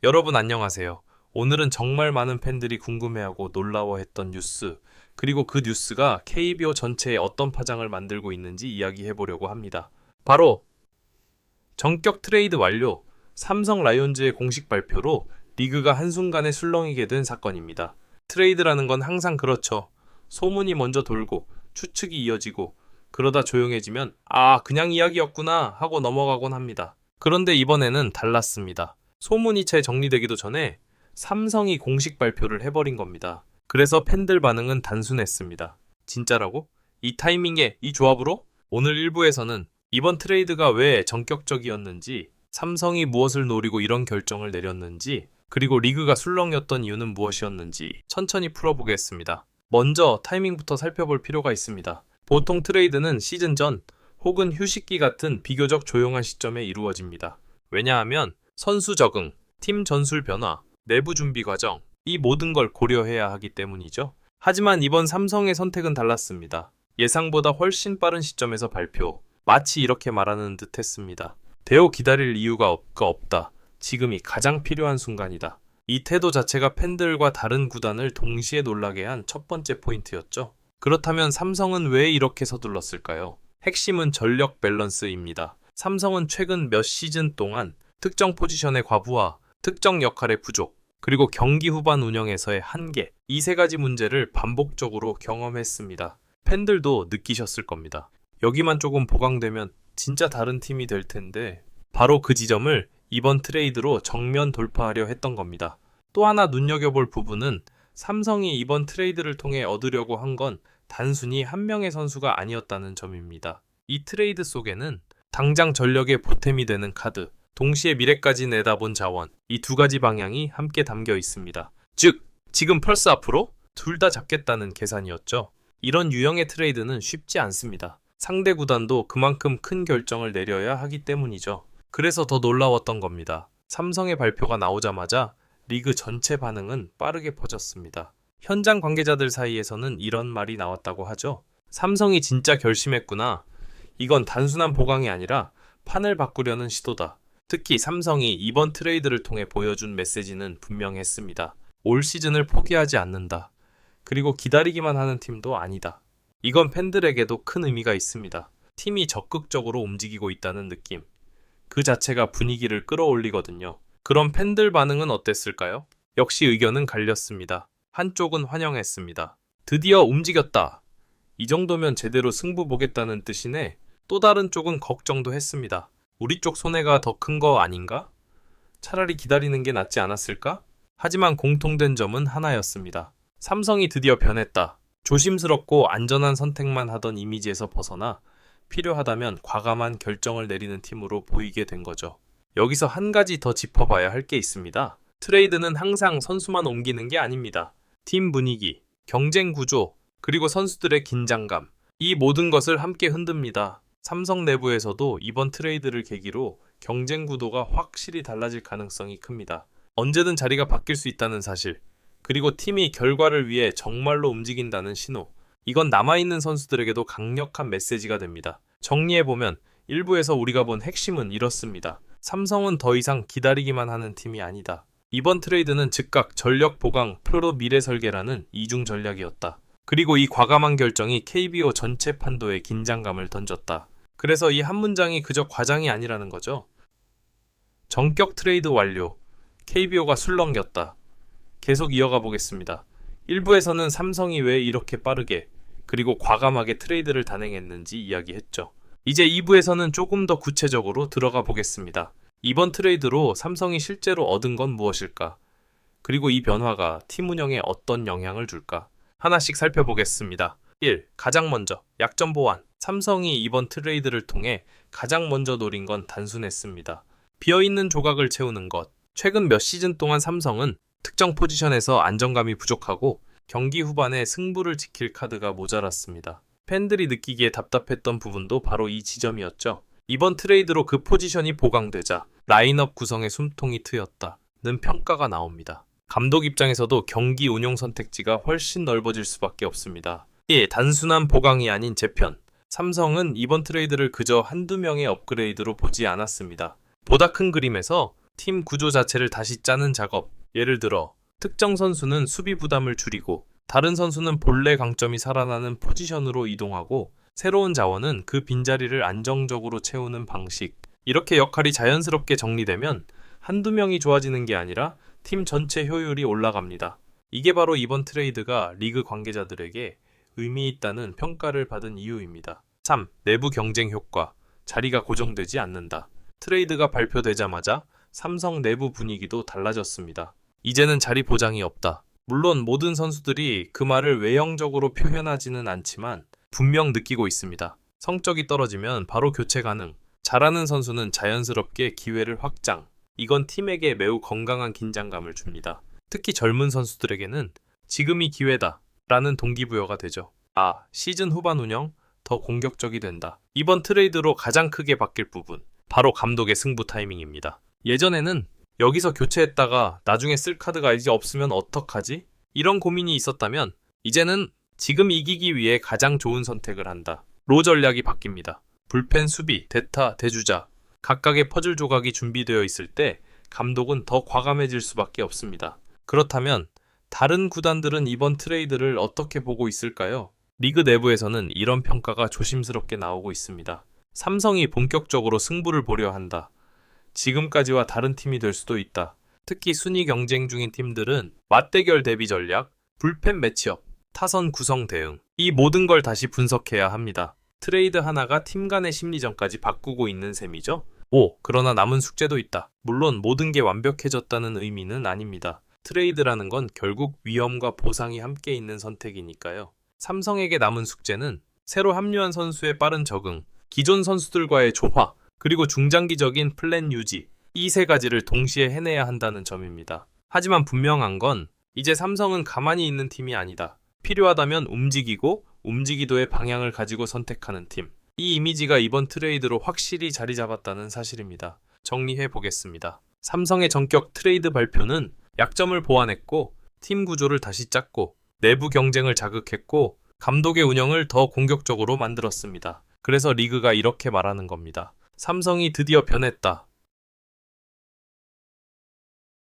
여러분 안녕하세요. 오늘은 정말 많은 팬들이 궁금해하고 놀라워했던 뉴스, 그리고 그 뉴스가 KBO 전체에 어떤 파장을 만들고 있는지 이야기해보려고 합니다. 바로 전격 트레이드 완료, 삼성 라이온즈의 공식 발표로 리그가 한순간에 술렁이게 된 사건입니다. 트레이드라는 건 항상 그렇죠. 소문이 먼저 돌고 추측이 이어지고 그러다 조용해지면 그냥 이야기였구나 하고 넘어가곤 합니다. 그런데 이번에는 달랐습니다. 소문이 채 정리되기도 전에 삼성이 공식 발표를 해버린 겁니다. 그래서 팬들 반응은 단순했습니다. 진짜라고? 이 타이밍에 이 조합으로? 오늘 일부에서는 이번 트레이드가 왜 전격적이었는지, 삼성이 무엇을 노리고 이런 결정을 내렸는지, 그리고 리그가 술렁였던 이유는 무엇이었는지 천천히 풀어보겠습니다. 먼저 타이밍부터 살펴볼 필요가 있습니다. 보통 트레이드는 시즌 전 혹은 휴식기 같은 비교적 조용한 시점에 이루어집니다. 왜냐하면 선수 적응, 팀 전술 변화, 내부 준비 과정, 이 모든 걸 고려해야 하기 때문이죠. 하지만 이번 삼성의 선택은 달랐습니다. 예상보다 훨씬 빠른 시점에서 발표. 마치 이렇게 말하는 듯 했습니다. 대호 기다릴 이유가 없다. 지금이 가장 필요한 순간이다. 이 태도 자체가 팬들과 다른 구단을 동시에 놀라게 한 첫 번째 포인트였죠. 그렇다면 삼성은 왜 이렇게 서둘렀을까요? 핵심은 전력 밸런스입니다. 삼성은 최근 몇 시즌 동안 특정 포지션의 과부하, 특정 역할의 부족, 그리고 경기 후반 운영에서의 한계, 이 세 가지 문제를 반복적으로 경험했습니다. 팬들도 느끼셨을 겁니다. 여기만 조금 보강되면 진짜 다른 팀이 될 텐데, 바로 그 지점을 이번 트레이드로 정면 돌파하려 했던 겁니다. 또 하나 눈여겨볼 부분은 삼성이 이번 트레이드를 통해 얻으려고 한 건 단순히 한 명의 선수가 아니었다는 점입니다. 이 트레이드 속에는 당장 전력의 보탬이 되는 카드, 동시에 미래까지 내다본 자원, 이 두 가지 방향이 함께 담겨 있습니다. 즉, 지금 펄스 앞으로 둘 다 잡겠다는 계산이었죠. 이런 유형의 트레이드는 쉽지 않습니다. 상대 구단도 그만큼 큰 결정을 내려야 하기 때문이죠. 그래서 더 놀라웠던 겁니다. 삼성의 발표가 나오자마자 리그 전체 반응은 빠르게 퍼졌습니다. 현장 관계자들 사이에서는 이런 말이 나왔다고 하죠. 삼성이 진짜 결심했구나. 이건 단순한 보강이 아니라 판을 바꾸려는 시도다. 특히 삼성이 이번 트레이드를 통해 보여준 메시지는 분명했습니다. 올 시즌을 포기하지 않는다. 그리고 기다리기만 하는 팀도 아니다. 이건 팬들에게도 큰 의미가 있습니다. 팀이 적극적으로 움직이고 있다는 느낌. 그 자체가 분위기를 끌어올리거든요. 그럼 팬들 반응은 어땠을까요? 역시 의견은 갈렸습니다. 한쪽은 환영했습니다. 드디어 움직였다. 이 정도면 제대로 승부 보겠다는 뜻이네. 또 다른 쪽은 걱정도 했습니다. 우리 쪽 손해가 더 큰 거 아닌가? 차라리 기다리는 게 낫지 않았을까? 하지만 공통된 점은 하나였습니다. 삼성이 드디어 변했다. 조심스럽고 안전한 선택만 하던 이미지에서 벗어나 필요하다면 과감한 결정을 내리는 팀으로 보이게 된 거죠. 여기서 한 가지 더 짚어봐야 할 게 있습니다. 트레이드는 항상 선수만 옮기는 게 아닙니다. 팀 분위기, 경쟁 구조, 그리고 선수들의 긴장감, 이 모든 것을 함께 흔듭니다. 삼성 내부에서도 이번 트레이드를 계기로 경쟁 구도가 확실히 달라질 가능성이 큽니다. 언제든 자리가 바뀔 수 있다는 사실, 그리고 팀이 결과를 위해 정말로 움직인다는 신호, 이건 남아있는 선수들에게도 강력한 메시지가 됩니다. 정리해보면 1부에서 우리가 본 핵심은 이렇습니다. 삼성은 더 이상 기다리기만 하는 팀이 아니다. 이번 트레이드는 즉각 전력 보강 프로 미래 설계라는 이중 전략이었다. 그리고 이 과감한 결정이 KBO 전체 판도에 긴장감을 던졌다. 그래서 이 한 문장이 그저 과장이 아니라는 거죠. 전격 트레이드 완료. KBO가 술렁겼다. 계속 이어가 보겠습니다. 1부에서는 삼성이 왜 이렇게 빠르게 그리고 과감하게 트레이드를 단행했는지 이야기했죠. 이제 2부에서는 조금 더 구체적으로 들어가 보겠습니다. 이번 트레이드로 삼성이 실제로 얻은 건 무엇일까? 그리고 이 변화가 팀 운영에 어떤 영향을 줄까? 하나씩 살펴보겠습니다. 1. 가장 먼저 약점 보완. 삼성이 이번 트레이드를 통해 가장 먼저 노린 건 단순했습니다. 비어있는 조각을 채우는 것. 최근 몇 시즌 동안 삼성은 특정 포지션에서 안정감이 부족하고 경기 후반에 승부를 지킬 카드가 모자랐습니다. 팬들이 느끼기에 답답했던 부분도 바로 이 지점이었죠. 이번 트레이드로 그 포지션이 보강되자 라인업 구성의 숨통이 트였다는 평가가 나옵니다. 감독 입장에서도 경기 운용 선택지가 훨씬 넓어질 수밖에 없습니다. 단순한 보강이 아닌 재편. 삼성은 이번 트레이드를 그저 한두 명의 업그레이드로 보지 않았습니다. 보다 큰 그림에서 팀 구조 자체를 다시 짜는 작업. 예를 들어 특정 선수는 수비 부담을 줄이고 다른 선수는 본래 강점이 살아나는 포지션으로 이동하고 새로운 자원은 그 빈자리를 안정적으로 채우는 방식. 이렇게 역할이 자연스럽게 정리되면 한두 명이 좋아지는 게 아니라 팀 전체 효율이 올라갑니다. 이게 바로 이번 트레이드가 리그 관계자들에게 의미 있다는 평가를 받은 이유입니다. 3. 내부 경쟁 효과. 자리가 고정되지 않는다. 트레이드가 발표되자마자 삼성 내부 분위기도 달라졌습니다. 이제는 자리 보장이 없다. 물론 모든 선수들이 그 말을 외형적으로 표현하지는 않지만 분명 느끼고 있습니다. 성적이 떨어지면 바로 교체 가능. 잘하는 선수는 자연스럽게 기회를 확장. 이건 팀에게 매우 건강한 긴장감을 줍니다. 특히 젊은 선수들에게는 지금이 기회다 라는 동기부여가 되죠. 시즌 후반 운영 더 공격적이 된다. 이번 트레이드로 가장 크게 바뀔 부분, 바로 감독의 승부 타이밍입니다. 예전에는 여기서 교체했다가 나중에 쓸 카드가 이제 없으면 어떡하지? 이런 고민이 있었다면 이제는 지금 이기기 위해 가장 좋은 선택을 한다. 로 전략이 바뀝니다. 불펜 수비, 대타, 대주자 각각의 퍼즐 조각이 준비되어 있을 때 감독은 더 과감해질 수밖에 없습니다. 그렇다면 다른 구단들은 이번 트레이드를 어떻게 보고 있을까요? 리그 내부에서는 이런 평가가 조심스럽게 나오고 있습니다. 삼성이 본격적으로 승부를 보려 한다. 지금까지와 다른 팀이 될 수도 있다. 특히 순위 경쟁 중인 팀들은 맞대결 대비 전략, 불펜 매치업, 타선 구성 대응, 이 모든 걸 다시 분석해야 합니다. 트레이드 하나가 팀 간의 심리전까지 바꾸고 있는 셈이죠. 그러나 남은 숙제도 있다. 물론 모든 게 완벽해졌다는 의미는 아닙니다. 트레이드라는 건 결국 위험과 보상이 함께 있는 선택이니까요. 삼성에게 남은 숙제는 새로 합류한 선수의 빠른 적응, 기존 선수들과의 조화, 그리고 중장기적인 플랜 유지, 이 세 가지를 동시에 해내야 한다는 점입니다. 하지만 분명한 건 이제 삼성은 가만히 있는 팀이 아니다. 필요하다면 움직이고 움직이도의 방향을 가지고 선택하는 팀. 이 이미지가 이번 트레이드로 확실히 자리 잡았다는 사실입니다. 정리해 보겠습니다. 삼성의 전격 트레이드 발표는 약점을 보완했고 팀 구조를 다시 짰고 내부 경쟁을 자극했고 감독의 운영을 더 공격적으로 만들었습니다. 그래서 리그가 이렇게 말하는 겁니다. 삼성이 드디어 변했다.